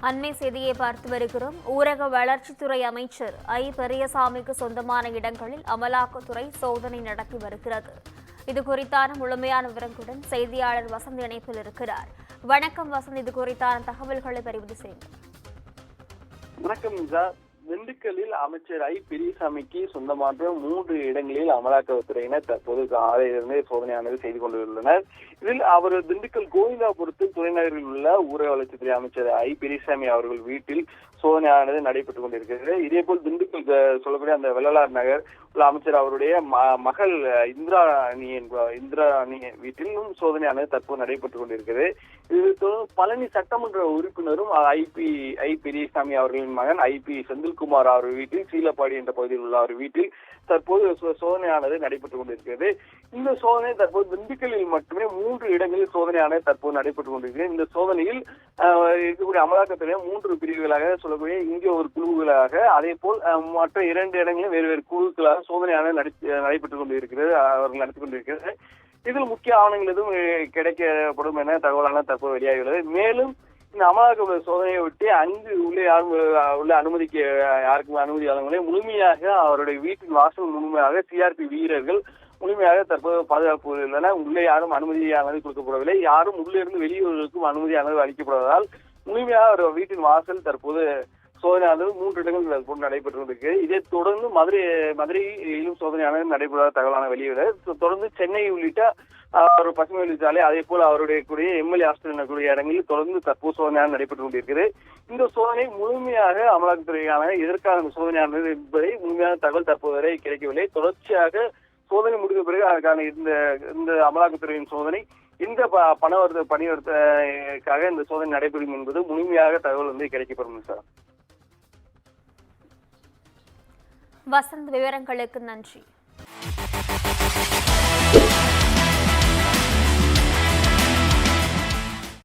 அண்மை செய்தியை பார்த்து வருகிறோம். ஊரக வளர்ச்சித்துறை அமைச்சர் ஐ பெரியசாமிக்கு சொந்தமான இடங்களில் அமலாக்கத்துறை சோதனை நடத்தி வருகிறது. இது குறித்தான முழுமையான விவரங்களுடன் செய்தியாளர் வசந்த் இணைப்பில் இருக்கிறார். வணக்கம் வசந்த், இது குறித்தான தகவல்களை பதிவு செய்யுங்கள். வணக்கம். திண்டுக்கல்லில் அமைச்சர் ஐ பெரியசாமிக்கு சொந்தமான 3 இடங்களில் அமலாக்கத்துறையினர் தற்போது காலையிலிருந்து சோதனையானது செய்து கொண்டுள்ளனர். இதில் அவர் திண்டுக்கல் கோவிந்தாபுரத்தில் துறைநகரில் உள்ள ஊரக வளர்ச்சித்துறை அமைச்சர் ஐ பெரியசாமி அவர்கள் வீட்டில் சோதனையானது நடைபெற்றுக் கொண்டிருக்கிறது. இதேபோல் திண்டுக்கல் சொல்லக்கூடிய அந்த வெள்ளலார் நகர் உள்ள அமைச்சர் அவருடைய மகள் இந்திராணி வீட்டிலும் சோதனையானது தற்போது நடைபெற்றுக் கொண்டிருக்கிறது. இது பழனி சட்டமன்ற உறுப்பினரும் ஐ பெரியசாமி அவர்களின் மகன் ஐ.பி. செந்தில்குமார் அவர் வீட்டில் சீலப்பாடி என்ற பகுதியில் உள்ள அவர் வீட்டில் தற்போது சோதனையானது நடைபெற்றுக் கொண்டிருக்கிறது. இந்த சோதனை தற்போது திண்டுக்கல்லில் மட்டுமே 3 இடங்களில் சோதனையானது தற்போது நடைபெற்றுக் கொண்டிருக்கிறது. இந்த சோதனையில் இருக்கக்கூடிய அமலாக்கத்துறை 3 பிரிவுகளாக சொல்லக்கூடிய இங்கே ஒரு குழுக்களாக, அதே போல் மற்ற 2 இடங்களில் வேறு வேறு குழுக்களாக சோதனையானது நடைபெற்றுக் கொண்டிருக்கிறது. அவர்கள் நடத்தி கொண்டிருக்கிறது. இதில் முக்கிய ஆவணங்கள் எதுவும் கிடைக்கப்படும் என தகவலான தற்போது வெளியாகியுள்ளது. மேலும் இந்த அமலாக்க சோதனையை விட்டு அங்கு உள்ளே உள்ள அனுமதிக்க யாருக்கும் அனுமதி வழங்கவில்லை. முழுமையாக அவருடைய வீட்டின் வாசல் முழுமையாக சிஆர்பி வீரர்கள் முழுமையாக தற்போது பாதுகாப்பு உள்ளன. உள்ளே யாரும் அனுமதியானது கொடுக்கப்படவில்லை. யாரும் உள்ளே இருந்து வெளியூர்களுக்கும் அனுமதியானது அளிக்கப்படுவதால் முழுமையாக அவர் வீட்டின் வாசல் தற்போது சோதனையானது 3 இடங்கள் போட்டு நடைபெற்று கொண்டிருக்கிறது. இதை தொடர்ந்து மதுரையிலும் சோதனையானது நடைபெறுவதாக தகவலான வெளியிடுகிறது. தொடர்ந்து சென்னை உள்ளிட்ட ஒரு பசுமை வழிச்சாலை, அதே போல் அவருடைய கூடிய எம்எல்ஏ ஹாஸ்டல் கூடிய இடங்களில் தொடர்ந்து தற்போது சோதனையானது நடைபெற்றுக் கொண்டிருக்கிறது. இந்த சோதனை முழுமையாக அமலாக்கத்துறையான எதற்கான சோதனையானது என்பதை முழுமையான தகவல் தற்போது வரை கிடைக்கவில்லை. தொடர்ச்சியாக சோதனை முடிந்த பிறகு அதற்கான இந்த அமலாக்கத்துறையின் சோதனை இந்த பணிவர்த்தக்காக இந்த சோதனை நடைபெறும் என்பது முழுமையாக தகவல் கிடைக்கப்படும் சார். வசந்த், விவரங்களுக்கு நன்றி.